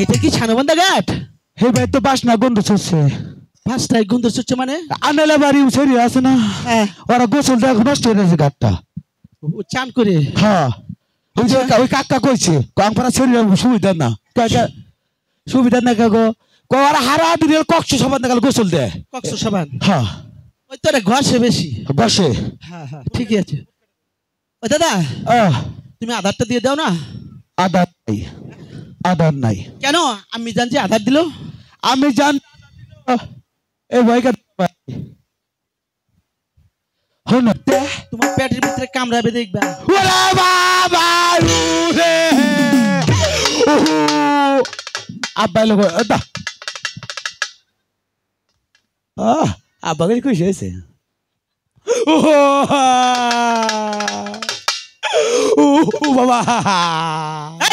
এটা কি ছানাবন্ধা ঘাট? হে ভাই তো বাসনা গন্ধ ছচ্ছে। বাসটায় গন্ধ ছচ্ছে মানে? আনালা বাড়ি উছেরি আছে না, ওরা গোসলটা এখন নষ্ট হয়ে গেছে ঘাটটা। চান করে? হ্যাঁ, ওই যে ওই কাকা কইছে কংপাড়া শরীর সুবিধা না, সুবিধা না কাগো ওরা হারা দিলে কক্স সাবান দেখাল গোসল দেয়। কক্স সাবান? হ্যাঁ। ওই তো ঘষে বেশি। ঘষে? হ্যাঁ হ্যাঁ ঠিকই আছে। ও দাদা তুমি আধারটা দিয়ে দাও না। আধার নাই, আধার নাই। কেন? আমি জানছি আধার দিল। আমি জান এই ভাই তোমার পেটের ভিতরে কামড়াবে দেখবা। আব্বাই লোক আব্বাকে খুশি হয়েছে। বাবা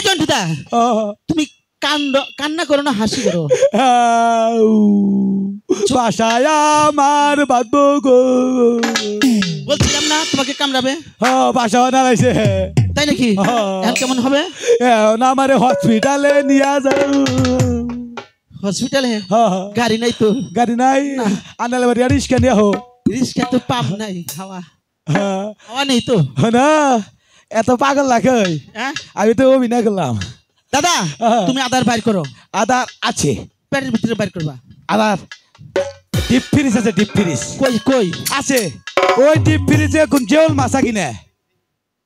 জন্টুদা তুমি কান্না করো না, হাসি করো। বাসায় আমার বাঁধবো গো, বলছিলাম না তোমাকে কামড়াবে। বাসা নাড়াইছে। তাই নাকি? এখন কেমন হবে? না আমারে হসপিটালে নিয়ে যাও। হসপিটালে? গাড়ি নাই তো? গাড়ি নাই, আনালে বাড়ি রিক্সা নিয়ে হো। রিক্সা তো পাম নাই, হাওয়া হাওয়া নেই তো না। এত পাগল লাগে আমি তো অভিনয় করলাম। দাদা তুমি আধার বাইর করো। আধার আছে পেটের ভিতরে বাইর করবা। আধার ডিপ ফ্রিজ আছে, ডিপ ফ্রিজ। কই কই আছে? ওই ডিপ ফ্রিজে কোন জেউল মাছা কিনে।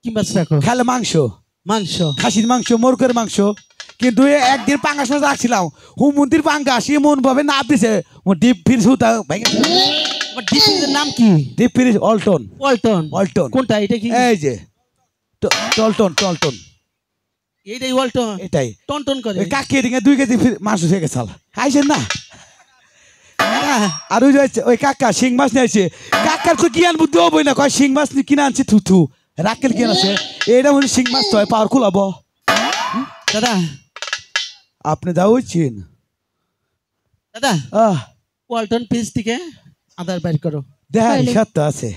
কি মাছ রাখো? খালে মাংস, মাংস খাসির মাংস, মোরগের মাংস। কিন্তু একদিন পাঙ্গাস মাছ রাখছিলাম, হুমন্দির পাঙ্গাস এমন ভাবে নাপ দিছে ডিপ ফ্রিজ হুতা ভেঙে। ডিপ ফ্রিজের নাম কি? Deep fridge অল্টন। অল্টন? অল্টন কোনটা? এটা কি? এই যে টলটন, টলটন। এইটাই ওয়ালটো এটাই টন টন করে ওই কাকি এদিকে 2 কেজি মাছ হয়ে গেছে আইছেন না আর ওই কাকা শিং মাছ নিয়ে আসছে কাকার তো জ্ঞান বুদ্ধি হবই না কয় শিং মাছ কিনে আনছি থুথু রাকেল জ্ঞান আছে এইটা মনে শিং মাছ তো হয় পাওয়ার খুলাবো দাদা আপনি যাওয়াইছেন দাদা ওয়ালটন পেজ থেকে আদার বের করো দেখ সত্য আছে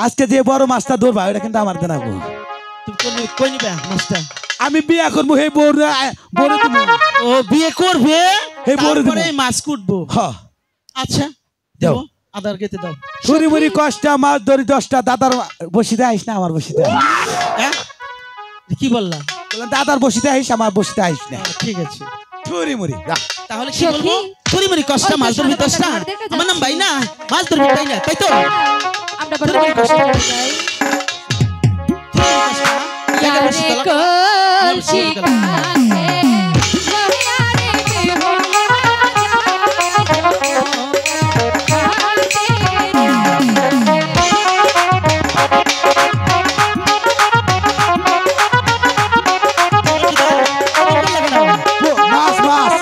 আজকে যে বড় মাছটা ধরবা ওটা কিন্তু আমার দেনা গো তুমি কই নিবে মাছটা আমি বিয়ে করবো হে বড় তুমি ও বিয়ে করবে হে বড় তারপরে মাছ কুটবো হ্যাঁ আচ্ছা দাও আদার কেটে দাও ছুরি মুড়ি কষ্টা মাছ ধরি 10টা দাদার বসিতে আইস না আমার বসিতে হ্যাঁ কি বললা দাদার বসিতে আইস আমার বসিতে আইস না ঠিক আছে ছুরি মুড়ি তাহলে কি বলবো ছুরি মুড়ি কষ্টা মাছ ধরবি 10টা আমার নাম ভাই না মাছ ধরবি তাই না তাই তো আমরা বড় কষ্ট যাই ইয়ারে কল শিকারে মহিয়ারে কে মাছ মাছ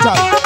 চল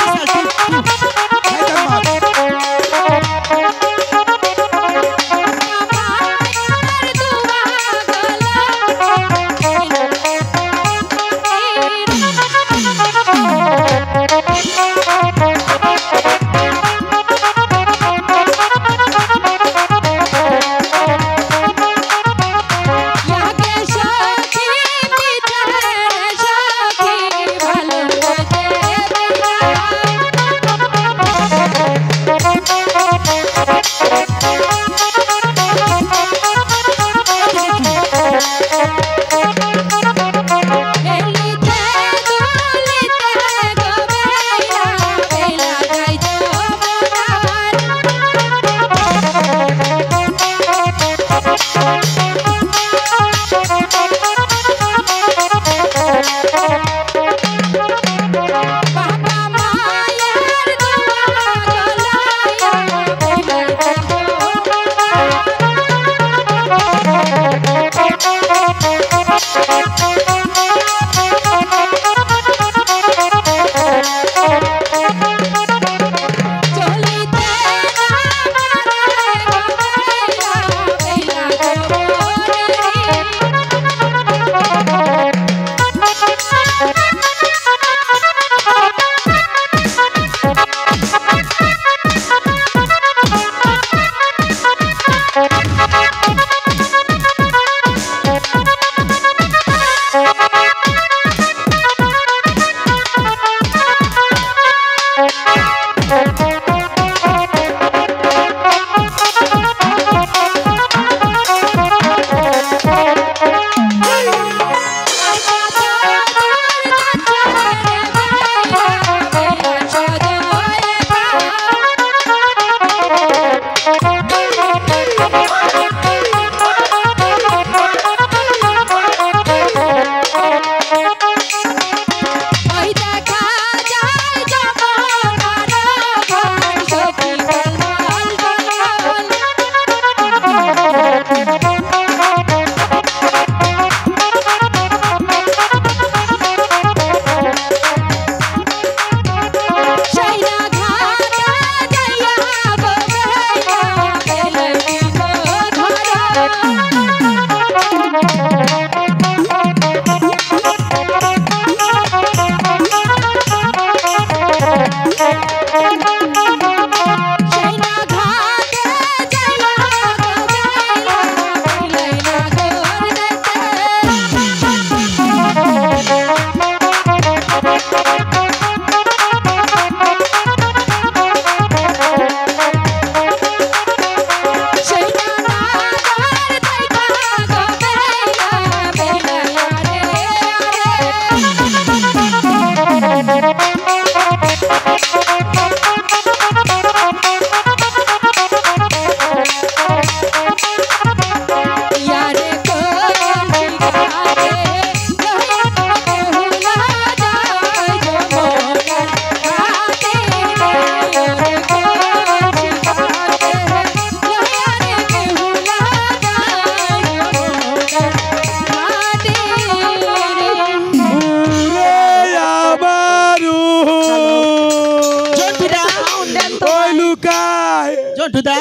লুকায় জন্টুদা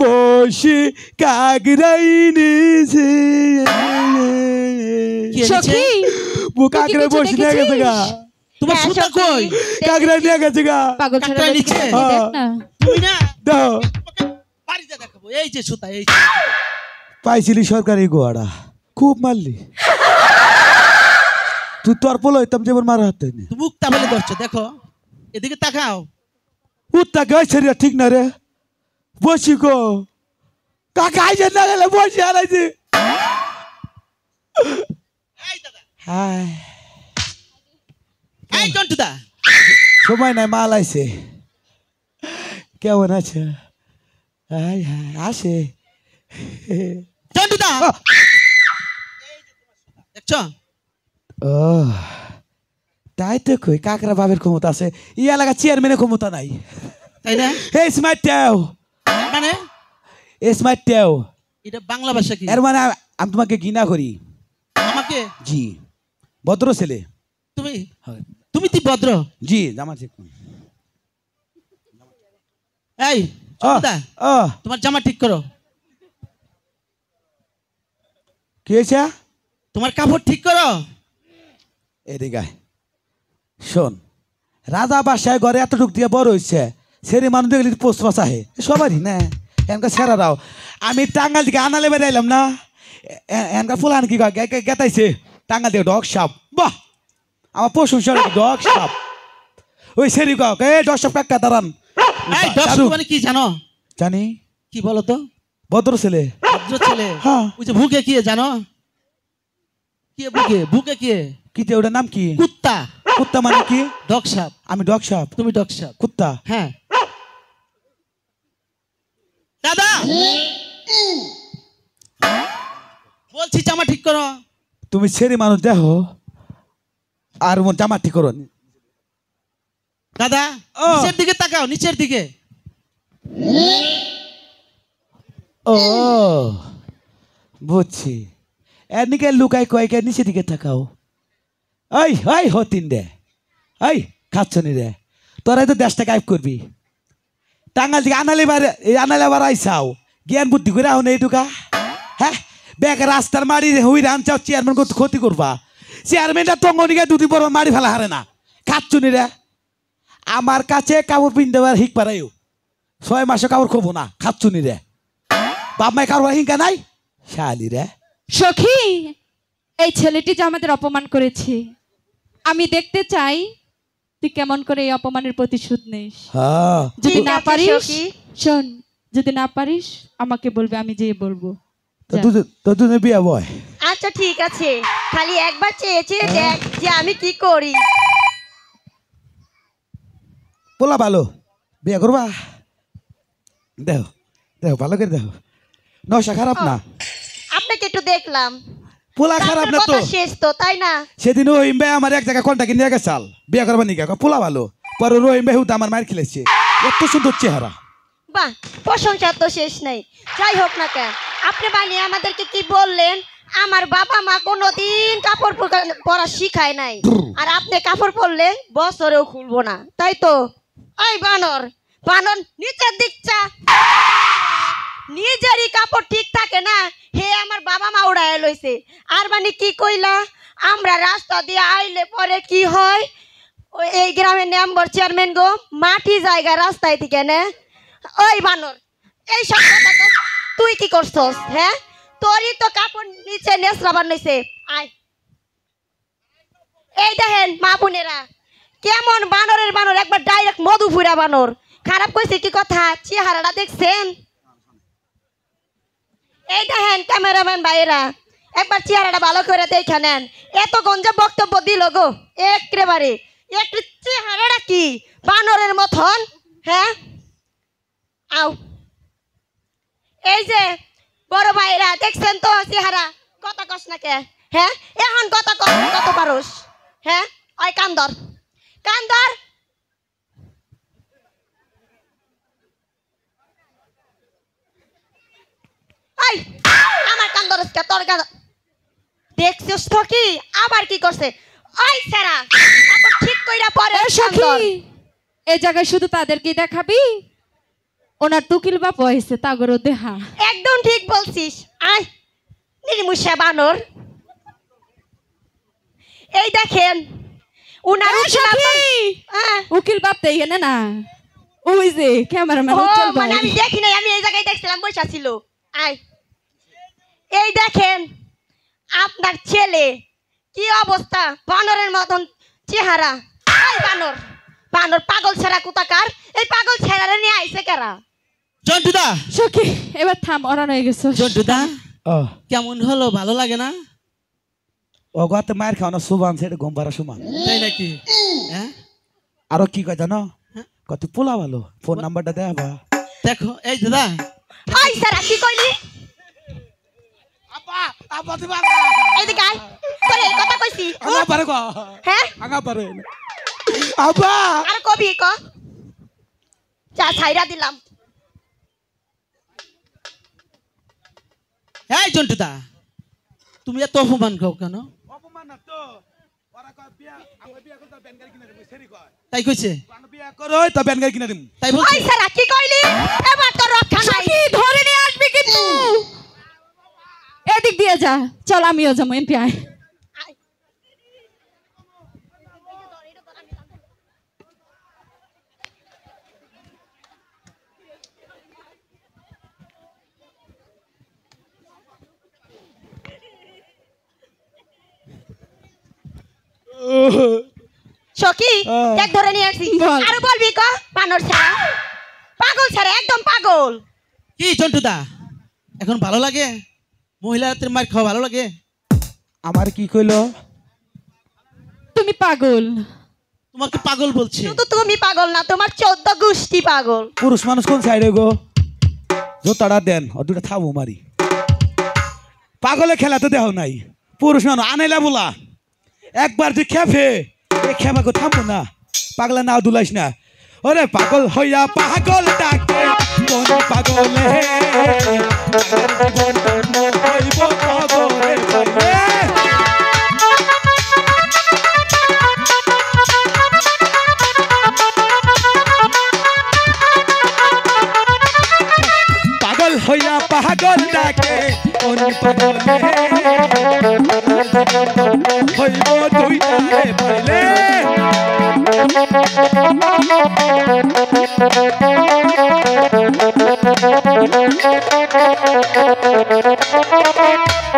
বসে কাকরাই নিছে কি হয়েছে? সখী কাকরাই কিছু বসে নিয়ে গেছে গা তোমার হ্যাঁ, সুতা সখী। কই কাকরাই নিয়ে গেছে গা পাগল ছাড়া কাকড়ায় নিচে? দেখ না তুই না দাও বাড়িতে দেখাবো এই যে সুতা এই যে। পাইছিলি সরকারি গোয়াড়া খুব মারলি তুই তোর পোলো হইতাম যেমন মারা হাতে তুমি মুক্তা বলে ধরছো দেখো এদিকে তাকাও উত্তা গাইছে রে ঠিক না রে বসি গো কাকা আইছে না গেলে বসি আলাইছে এই দাদা হায় এই জন্টুদা সময় নাই মাল আইছে কেমন আছে হায় হায় আসে জন্টুদা দেখছো ও তাই তো কই কাকরা বাবের ক্ষমতা আছে ই এলাকা চেয়ারম্যানের ক্ষমতা নাই তাই না এই স্মার্ট ট্যাও মানে এই স্মার্ট ট্যাও এটা বাংলা ভাষা কি এর মানে আমি তোমাকে ঘৃণা করি আমাকে জি ভদ্র ছেলে তুমি তুমি তুই ভদ্র জি জামা ঠিক এই জন্টুদা তোমার জামা ঠিক করো কি হয়েছে তোমার কাপড় ঠিক করো এদিকে শোন রাজা বাসায় ঘরে এতটুক দিয়ে বড় হয়েছে সেরি মানুষ দেখলি পোস্ট পাস আহে সবারই না এনকা সেরারাও আমি টাঙ্গাল দিকে আনালে বেড়াইলাম না এনকা ফুলান কি গেতাইছে টাঙ্গাল দিকে ডগ সাপ বাহ আমার প্রশংসা ডগ সাপ ওই সেরি কক এ ডগ সাপ কাকা দাঁড়ান এই দর্শক মানে কি জানো জানি কি বলো তো ভদ্র ছেলে ভদ্র ছেলে হ্যাঁ। ওই যে ভুকে কি জানো কি বুকে বুকে কি কি ওটার নাম কি কুত্তা কুত্তা মানে কি ডগ সাপ আমি ডগ সাপ তুমি ডগ সাপ কুত্তা হ্যাঁ দাদা বলছি জামা ঠিক করো তুমি সেরি মানুষ দেখো আর মোর জামা ঠিক করো দাদা ও। নিচের দিকে তাকাও নিচের দিকে ও বুঝছি এর নিকে লুকাই কয়েকে নিচে দিকে তাকাও ওই ওই হতিন রে ওই খাচ্ছনি রে তোরাই তো দেশটা গাইব করবি টাঙ্গাল দিকে আনালে আবার আইসাও জ্ঞান বুদ্ধি করে আহ এইটুকা হ্যাঁ ব্যাগ রাস্তার মারি হুই রান চাও চেয়ারম্যান করতে ক্ষতি করবা চেয়ারম্যানটা তঙ্গনিকে দুটি বড় মারি ফেলা হারে না খাচ্ছনি রে আমার কাছে কাপড় পিন দেওয়ার হিক পারাইও 6 মাসে কাপড় খবো না খাচ্ছনি রে বাপ মাই কারোর হিংকা নাই শালি রে সখী এই ছেলেটি যে আমাদের অপমান করেছে আমি দেখতে চাই তুই কেমন করে এই অপমানের প্রতিশোধ নিস হ্যাঁ যদি ঠিক না আছে, পারিস সখী। শোন যদি না পারিস আমাকে বলবে আমি যেয়ে বলবো যা। তো দুজনে বিয়া বয় আচ্ছা ঠিক আছে খালি একবার চেয়ে চেয়ে দেখ যে আমি কি করি পোলা ভালো বিয়া করবা দেখো দেখো ভালো করে দেখো নশা খারাপ না আপনাকে একটু দেখলাম পোলা খারাপ না আপনার তো কথা শেষ তো তাই না সেদিন রহিম ভাই আমার এক জায়গায় কন্টাকে নিয়ে গেছে চাল বিয়া করবা নিকা পোলা ভালো পরে রহিম ভাই হুদা আমার মার খেলেছে এত সুন্দর চেহারা বাহ প্রশংসা তো শেষ নেই যাই হোক না কেন আপনি বানিয়ে আমাদেরকে কি বললেন আমার বাবা মা কোনোদিন কাপড় পরা শিখায় নাই আর আপনি কাপড় পরলে বছরেও খুলবো না তাই তো এই বানর বানর নিচের দিকটা নিজেরই কাপড় ঠিক থাকে না হে আমার বাবা মা উড়ায় লইছে আর মানে কি কইলা আমরা রাস্তা দিয়ে আইলে পরে কি হয় এই গ্রামের মেম্বার চেয়ারম্যান গো মাটি জায়গা রাস্তায় থেকে নে ওই বানর এই সব কথা তুই কি করছস হ্যাঁ তোরই তো কাপড় নিচে নেসরা বানাইছে আয় এই দেখেন মা বোনেরা কেমন বানরের বানর একবার ডাইরেক্ট মধুপুরা বানর খারাপ কইছে কি কথা চেহারাটা দেখছেন এই দেখেন ক্যামেরাম্যান ভাইরা একবার চেহারাটা ভালো করে দেখে নেন এত গঞ্জা বক্তব্য দিল গো একেবারে একটু চেহারাটা কি বানরের মতন হ্যাঁ আও এই যে বড় ভাইরা দেখছেন তো চেহারা কত কস না কে হ্যাঁ এখন কত পারস হ্যাঁ ওই কান্দর কান্দর এই আমার কান্দরসকে তোর কান্দর দেখছিস তো কি আবার কি করছে ওই সেরা আপনি ঠিক কইরা পরে এ সখী এই জায়গায় শুধু তাদেরকে দেখাবি ওনার টুকিল বাপ হয়েছে তাগর দেহা। একদম ঠিক বলছিস। আয় নির্মুষা বানর, এই দেখেন উনার উকিল বাপ তো এখানে না, ওই যে ক্যামেরাম্যান ও উজ্জ্বল মানে ভাই। আমি দেখি নাই, আমি এই জায়গায় দেখছিলাম বসে ছিল। আয় এই দেখেন আপনার ছেলে কি অবস্থা, বানরের মতন চেহারা। আয় বানর, বানর পাগল ছেড়া কোথাকার, এই পাগল ছেড়ারে নিয়ে আইছে কারা? জন্টুদা সখী এবার থাম, অরান হয়ে গেছে। জন্টুদা ও কেমন হলো, ভালো লাগে না? ও গাতে মায়ের খাওয়ানো সুবান সেটা ঘুম পাড়া সমান। তাই নাকি? হ্যাঁ আরো কি কয় জানো, কত পোলা ভালো, ফোন নাম্বারটা দেয়া বা। দেখো এই দাদা, আই সারা কি কইলি? আপা আপা দিবা এইদিকে আয়, তোরে এই কথা কইছি। আগা পারে গো, হ্যাঁ আগা পারে আপা। আর কবি ক যা ছাইরা দিলাম। এই জন্টুদা তুমি এত অপমান খাও কেন? অপমান না তো, ওরা কয় বিয়া, আমরা বিয়া করতে ব্যান গাড়ি কিনে দেব, সেরি কয় তাই কইছে? আমরা বিয়া করো তো ব্যান গাড়ি কিনে দেব। তাই বলছে? আই সারা কি কইলি? এবার তো রক্ষা নাই। সখী ধরে নিয়ে আসবি কিন্তু, এদিক দিয়ে যা, চল আমিও যাবো। এমপি আয়। আয়। সখী দেখ ধরে নিয়ে আসছি। বল। আর বলবি ক বানর ছাড়া, পাগল ছাড়া, একদম পাগল। কি জন্টুদা এখন ভালো লাগে? মহিলাদের মার খাওয়া ভালো লাগে? আমার কি কইলো? তুমি পাগল। তোমাকে পাগল বলছে? শুধু তুমি পাগল না, তোমার 14 গোষ্ঠী পাগল। পুরুষ মানুষ কোন সাইডে গো? জোতাড়া দেন ও দুটা থাবো মারি। পাগলে খেলা তো দেহ নাই, পুরুষ মানুষ আনাইলা বলা একবার যে খেপে এই খেপাকে থামবো না, পাগলা না দুলাইস না। ওরে পাগল হইয়া পাগল ডাকে কোন পাগলে হইব পাগলে ভাইরে। পাগল হইয়া পাগল ডাকে কোন পাগলে হইব দুইটারে পাইলে।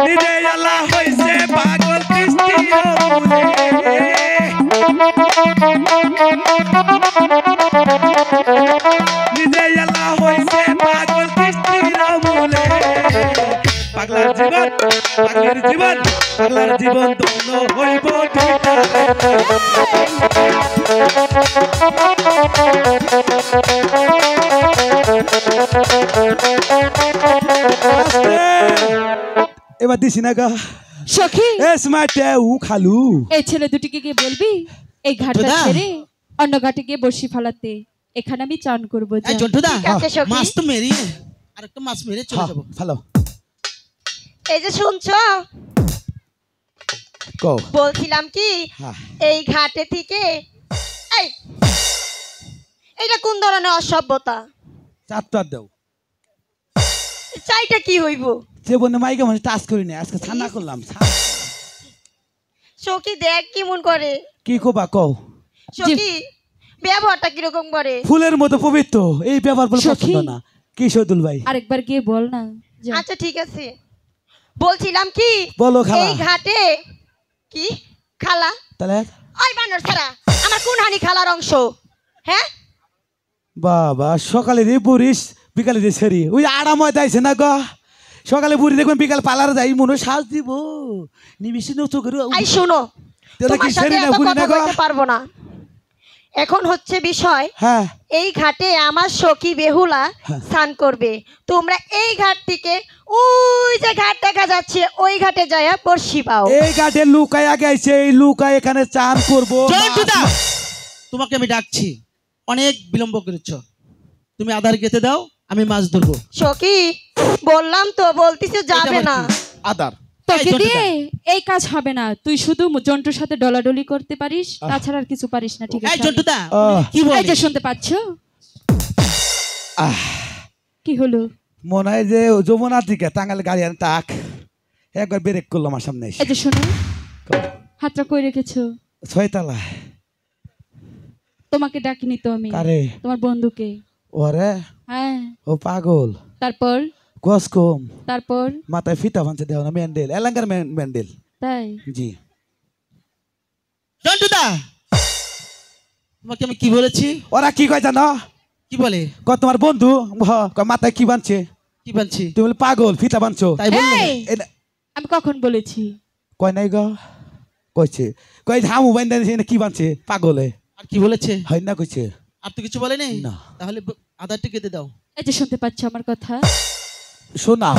নিজে আল্লাহ হইছে পাগল দৃষ্টির মূলে। নিজে আল্লাহ হইছে পাগল দৃষ্টির মূলে। পাগলার জীবন, পাগলার জীবন, পাগলার জীবন ধন্য হইব এবার দিছি না গা। সখী এ স্মার্টে উ খালু, এই ছেলে দুটিকে গিয়ে বলবি এই ঘাটটা দাদা। ছেড়ে অন্য ঘাটে গিয়ে বসি ফেলাতে, এখানে আমি চান করবো। যা। এই জন্টুদা ঠিক আছে, সখী। মাছ তো মেরিয়ে আর একটা মাছ মেরে চলে যাবো। ভালো এই যে শুনছো, কও। বলছিলাম কি হ্যাঁ। এই ঘাটে থেকে এই এইটা কোন ধরনের অসভ্যতা? চারটার দাও চাইটা কি হইব? জীবনে মাইকে মানে টাচ করি না, আজকে ঠান্ডা করলাম। সখী দেখ কেমন করে। কি কবা কও। সখী ব্যবহারটা কিরকম করে? ফুলের মতো পবিত্র, এই ব্যাপার বলে সখী। পছন্দ না। কি সদুল ভাই? আরেকবার গিয়ে বল না। যা। আচ্ছা ঠিক আছে, বলছিলাম কি বলো খালা। এই ঘাটে কি খালা? তাহলে ওই বানর ছাড়া আমার কোন হানি খালার অংশ? হ্যাঁ বাবা সকালে রে বুড়িস বিকালে রে সেরি, ওই আড়াময় দাইছে না গো। সকালে বুড়ি দেখবেন বিকাল পালার যাই মনে সাজ দিব নিমিশে নতো করে। আই শুনো, তাহলে কি তোমার সাথে সেরি না এত বুড়ি কথা না গো? বলতে পারবো না। এখন হচ্ছে বিষয়, হ্যাঁ এই ঘাটে আমার সখী বেহুলা স্নান করবে। তোমরা এই ঘাট থেকে ওই যে ঘাট দেখা যাচ্ছে ওই ঘাটে যায় বর্ষি পাও। এই ঘাটে লুকায় গেছে, এই লুকায় এখানে চান করবো। জন্টুদা তোমাকে আমি ডাকছি, অনেক বিলম্ব করেছো, তুমি আধার গেতে দাও, আমি মাছ ধরবো। সখী বললাম তো, বলতিছে যাবে না। আদার তোকে জন্টুদা। দিয়ে এই কাজ হবে না, তুই শুধু জন্টুর সাথে ডলাডলি করতে পারিস, তাছাড়া আর কিছু পারিস না। ঠিক এই আছে? জন্টুদা আহ। কি এই বলে? যে শুনতে পাচ্ছ? কি হলো? মনে হয় যে যমুনার দিকে টাঙ্গালে গাড়ি আনে তাক একবার ব্রেক করলো আমার সামনে এসে। এই যে শোনো, হাতটা কই রেখেছো? ছয়তলা। তোমাকে ডাকিনি তো আমি, কারে? তোমার বন্ধুকে। ওরে হ্যাঁ। ও পাগল। তারপর? গস কম। তারপর? মাথায় ফিতা বানছে দেও না, ম্যান্ডেল এলাঙ্গার ম্যান্ডেল। তাই? জি। জন্টুদা, তোমাকে আমি কি বলেছি? ওরা কি কয় জানো? কি বলে? তোমার বন্ধু মাথায় কি বানছে? কি বানছি? তুমি বলে পাগল ফিতা বানছো। তাই বললো? এই, আমি কখন বলেছি? কয় নাই গো, কইছে কই হামু বাইন্দা কি বানছে পাগলে। আর কি বলেছে? হয় না কইছে। আর তো কিছু বলেনি? না। তাহলে আধারটা কেটে দাও। এই যে শুনতে পাচ্ছ আমার কথা? শোনা,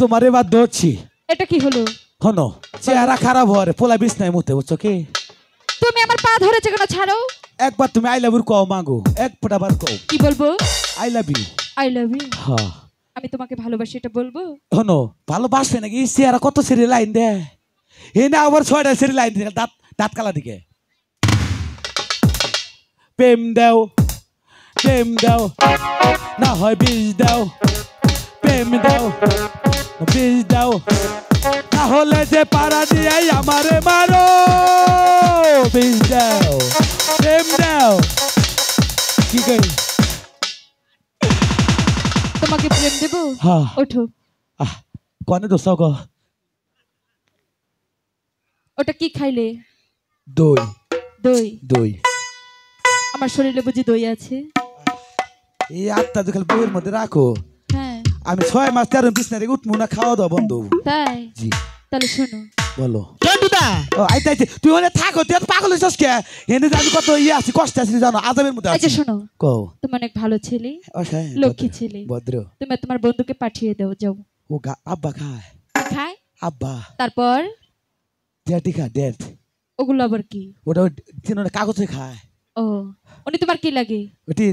তোমার এবার ধরছি। এটা কি হলো? হনো চেহারা খারাপ হওয়ারে পোলা বিষ নাই মতে, বুঝছো কি? তুমি আমার পা ধরেছে কেন? ছাড়ো। একবার তুমি আই লাভ ইউ কও মাগো, এক ফোঁটা বার কও কি বলবো? I love you. I love you. হ্যাঁ আমি তোমাকে ভালোবাসি, এটা বলবো? হনো ভালোবাসবে নাকি? চেহারা কত সেরি লাইন দে, এ না আবার 6টা সেরি লাইন দে, দাঁত দাঁত কালা দিকে। প্রেম দাও, প্রেম দাও, না হয় বিষ দাও, প্রেম দাও, বিষ দাও, তাহলে যে পাড়া দিয়ে আমারে মারো। বিষ দাও, প্রেম দাও। কি কই? তোমাকে প্রেম দেবো? হ্যাঁ। ওঠো। কনে দোসাও গো? ওটা কি খাইলে? দই। দই? দই আমার শরীরে বুঝি দই আছে? এই আটটা খালি বইয়ের মধ্যে রাখো। হ্যাঁ। আমি 6 মাস 13 বিছনা থেকে উঠবো না, খাওয়া দাওয়া বন্ধ। তাই? জি। তাহলে শোনো। বলো। জন্টুদা, ও আইতে আইতে তুই ওখানে থাকো, তুই এত পাগল হইছস কে? এনে যে আমি কত ইয়ে আছি, কষ্ট আছি জানো, আজাবের মধ্যে এই যে আছি। শোনো, কও। তুমি অনেক ভালো ছেলে, অসায় লক্ষ্মী ছেলে। ভদ্র। তুমি তোমার বন্ধুকে পাঠিয়ে দাও, যাও। ও আব্বা খায়। খায়? আব্বা তারপর? ডেটি খায়, ডেট। ওগুলো আবার কি? ওটা চিনো না, কাগজে খায়। ও, উনি তোমার কি লাগে? ওটি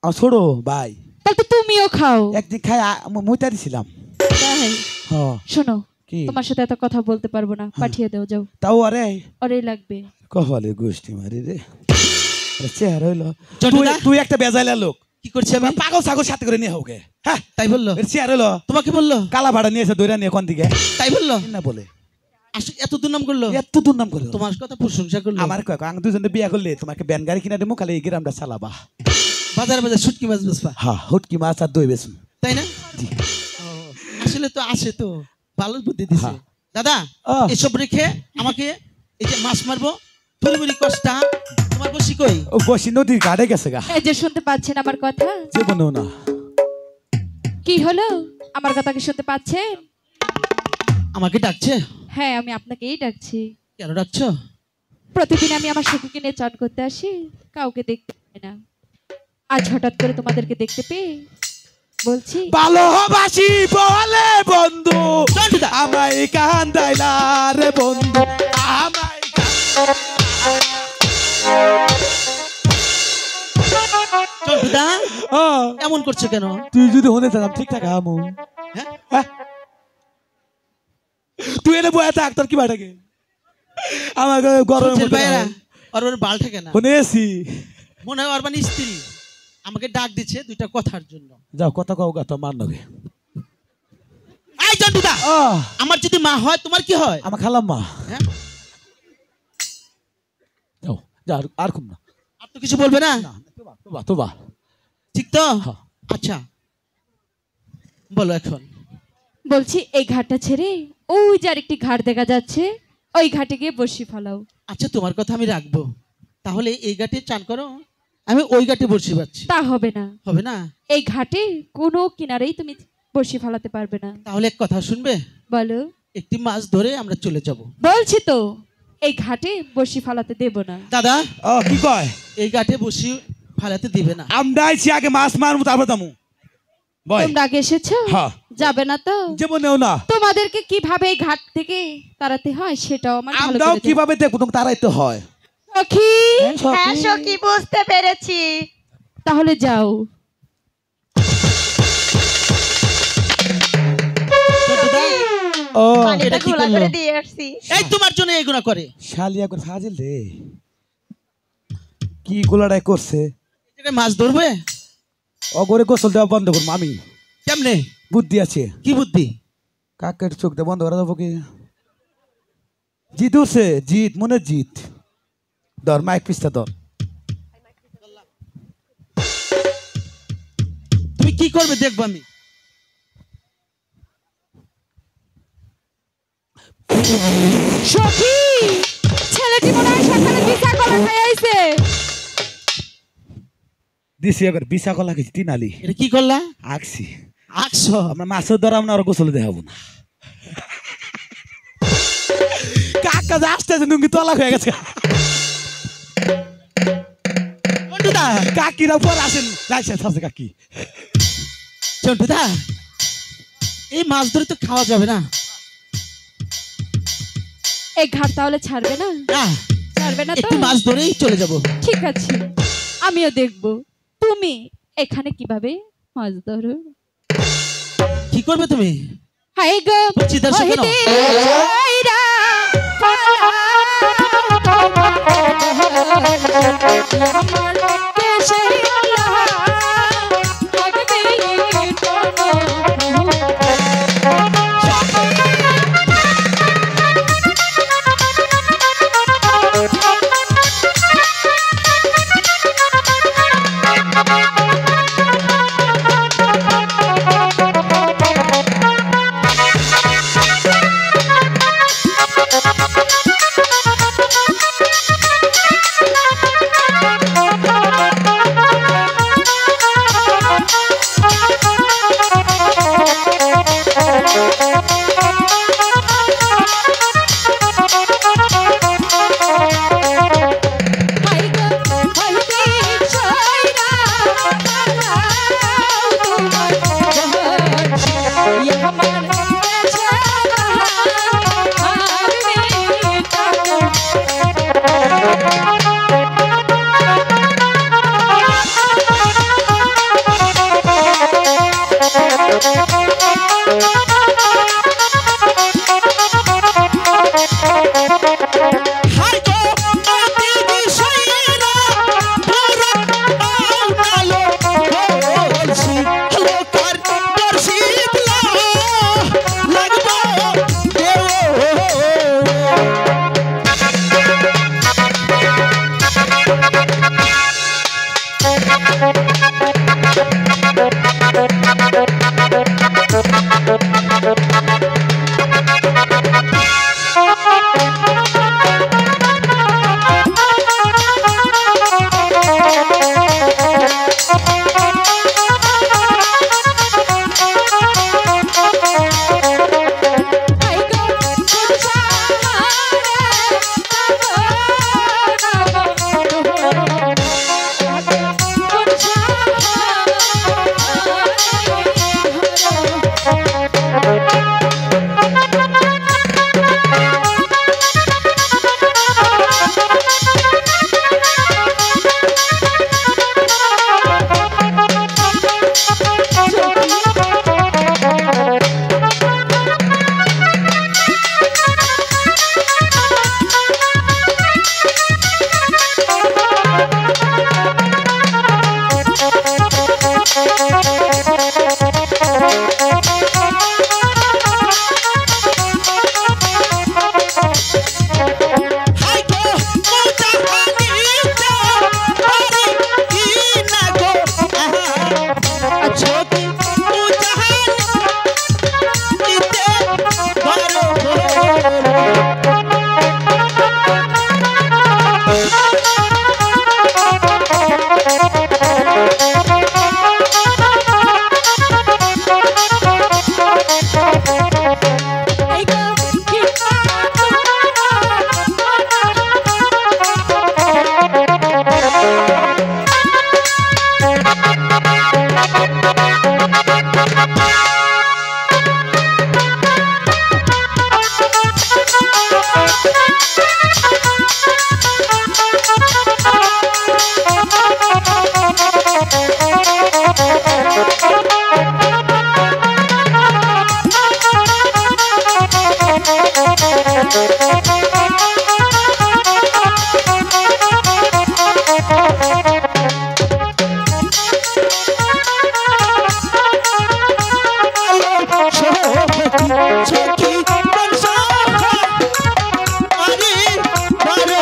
আমার ছোড়ো ভাই। তাহলে তো তুমিও খাও। একদিন খাই মুইতা দিছিলাম। তাই? হ্যাঁ। শোনো, কি? তোমার সাথে এত কথা বলতে পারবো না, পাঠিয়ে দাও, যাও। তাও আরে ওরেই লাগবে। কপালে গোষ্ঠী মারি রে। চেহারা হইলো। জন্টুদা? তুই একটা বেজাইলা লোক। কি করছি আমি? পাগল ছাগল সাথে করে নিয়ে হোকে। হ্যাঁ তাই বললো? এর চেহারা হইলো। তোমাকে বললো? কালা ভাড়া নিয়েছে দৈরা নিয়ে কোন দিকে? তাই বললো? না বলে এত দুর্নাম করলো? এত দুর্নাম করলো। তোমার কথা প্রশংসা করলো। আমার কয় আমি দুজনে বিয়া করলে তোমাকে ব্যান গাড়ি কিনা দেবো, খালি এই গ্রামটা চালাবা। বাজারে বাজারে শুটকি মাছ বেচবা? হ্যাঁ হুটকি মাছ আর দই বেসুন। তাই না? জি। ও, আসলে তো আসে তো, ভালো বুদ্ধি দিছে। হ্যাঁ। দাদা, এসব রেখে আমাকে এই যে মাছ মারবো থুড়ি কষ্টা তোমার বসি কই? ও বসি নদীর ঘাটে গেছে গা। এই যে শুনতে পাচ্ছেন আমার কথা? জীবনেও না। কি হলো? আমার কথা কি শুনতে পাচ্ছেন? আমাকে ডাকছে? হ্যাঁ, আমি আপনাকেই ডাকছি। কেন ডাকছো? প্রতিদিন আমি আমার সখীকে নিয়ে চান করতে আসি, কাউকে দেখতে পাই না। আজ হঠাৎ করে তোমাদেরকে দেখতে পেয়ে বলছি, ভালোবাসি বলে বন্ধু জন্টুদা, আমায় কান্দাইলা রে বন্ধু, আমায় জন্টুদা ও, এমন করছো কেন? তুই যদি হতে থাকাম ঠিক থাকে আমু। হ্যাঁ? হ্যাঁ? তুই এনে বয়া থাক, তোর কি ভাটাকে আমাকে গরমের সূর্যের মধ্যে বাইরা ওর বাল থাকে না। শুনে এসি। মনে হয় ওর মানে স্ত্রী আমাকে ডাক দিচ্ছে দুইটা কথার জন্য। যাও কথা কও গা, তো মার নগে। এই জন্টুদা, আমার যদি মা হয় তোমার কি হয়? আমার খালাম মা। হ্যাঁ? যাও যা, আর খুব না। আর তো কিছু বলবে না? তোবা ঠিক তো? হ্যাঁ। আচ্ছা বলো এখন। বলছি এই ঘাটটা ছেড়ে ওই যে আরেকটি ঘাট দেখা যাচ্ছে, ওই ঘাটে গিয়ে বসি ফেলাও। আচ্ছা তোমার কথা আমি রাখবো, তাহলে এই ঘাটে চান করো, আমি ওই ঘাটে বসে পাচ্ছি। তা হবে না, হবে না? এই ঘাটে কোনো কিনারেই তুমি বসি ফেলাতে পারবে না। তাহলে এক কথা শুনবে? বলো। একটি মাছ ধরে আমরা চলে যাব। বলছি তো এই ঘাটে বসি ফেলাতে দেব না। দাদা, ও কি কয়? এই ঘাটে বসি ফালাতে দিবে না। আমরা আইছি আগে মাছ মারবো তারপর দামু। বয় তোমরা আগে এসেছো? হ্যাঁ। যাবে না তো? জীবনেও না। তোমাদেরকে কিভাবে এই ঘাট থেকে তাড়াতে হয় সেটাও আমার ভালো আমরাও করে জানি। কিভাবে দেখবো, তোমাকে তারাই তো হয়। সখী, হ্যাঁ সখী, বুঝতে পেরেছি। তাহলে যাও। জন্টুদা, ও পানিটা এটা কি ঘোলা করলো? করে দিয়ে আসছি। এই তোমার জন্য এগুলা করে। শালিয়া করে ফাজিল রে, কি গোলাটাই করছে। এই জায়গায় মাছ ধরবে? অগরে গোসল দেওয়া বন্ধ করবো আমি। কেমনে? বুদ্ধি আছে। কি বুদ্ধি? কাকের চোখ দিয়ে বন্ধ করা যাবো কি? জিত উঠছে, জিত মনে জিত। ধর মাইক পিস্তা ধর। তুমি কি করবে দেখবো আমি। সখী, ছেলেটি মনে হয় সকালে বিছা কলা খাই আইছে। দিছি এবার বিশা কলা খেয়েছি তিনালি এটা কি করলা? আঁকছি। আঁকছো? আমরা মাছের ধরা আমরা আর গোসলে দেখাবো না। কাকা যে আসতে আছে নুঙ্গি তলা হয়ে গেছে। চন্টুদা, কাকিরা পর আসেন লাইসেন্স আছে কাকি। চন্টুদা, এই মাছ ধরে তো খাওয়া যাবে না। এই ঘাট তাহলে ছাড়বে না? না, ছাড়বে না তো? একটু মাছ ধরেই চলে যাব। ঠিক আছে, আমিও দেখব তুমি এখানে কিভাবে মাছ ধরো। কি করবে তুমি? হাই গো বলছি দর্শক কেন? ওই দিন ছাইরা আমার দেশে আল্লাহ থাকবে সখী কোন সখা আরে বারে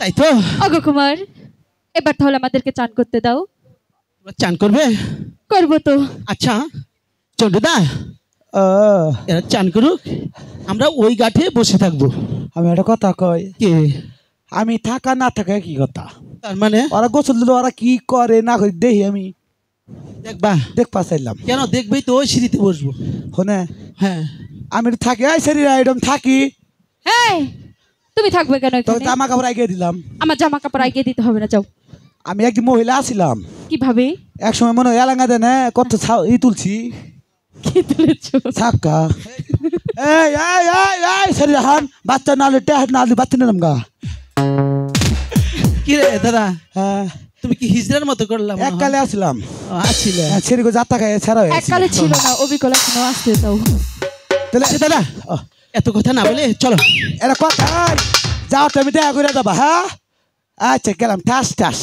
তাই তো অগো কুমার, এবার তাহলে আমাদেরকে চান করতে দাও। তোমরা চান করবে? করবো তো। আচ্ছা চন্ডুদা, ও, এরা চান করুক, আমরা ওই ঘাটে বসে থাকবো। আমি একটা কথা কই, কে? আমি থাকা না থাকা কি কথা? তার মানে ওরা গোসল দিল, ওরা কি করে না করে দেখি, আমি দেখবা? দেখবা চাইলাম। কেন দেখবেই তো, ওই সিঁড়িতে বসবো। হনে হ্যাঁ আমি একটু থাকি, এই শরীর একদম থাকি। এই, তুমি থাকবে কেন তো এখানে? জামা কাপড় আগে দিলাম। আমার জামা কাপড় আগে দিতে হবে না, যাও। আমি একদিন মহিলা আছিলাম, কিভাবে? এক সময় মনে হয় এলাঙ্গা দেন কত ই তুলছি কি তুলেছো? ছাক্কা। এই এই এই এই শরীর হান বাচ্চা নালে টেহাট নালে বাচ্চা নিলাম গা। কি রে দাদা, হ্যাঁ তুমি কি হিজড়ার মতো করলাম? এককালে আসলাম, আছিলে। ছেড়ে যাত্রা খাই ছাড়া হয়েছে। এককালে ছিল না, অবিকল এখনো আসতে দাও। তাহলে আচ্ছা দাদা, আহ, এত কথা না বলে চলো। এরা কথা যাও, তুমি দেখা করে যাবা। হ্যাঁ আচ্ছা গেলাম, ঠাস ঠাস।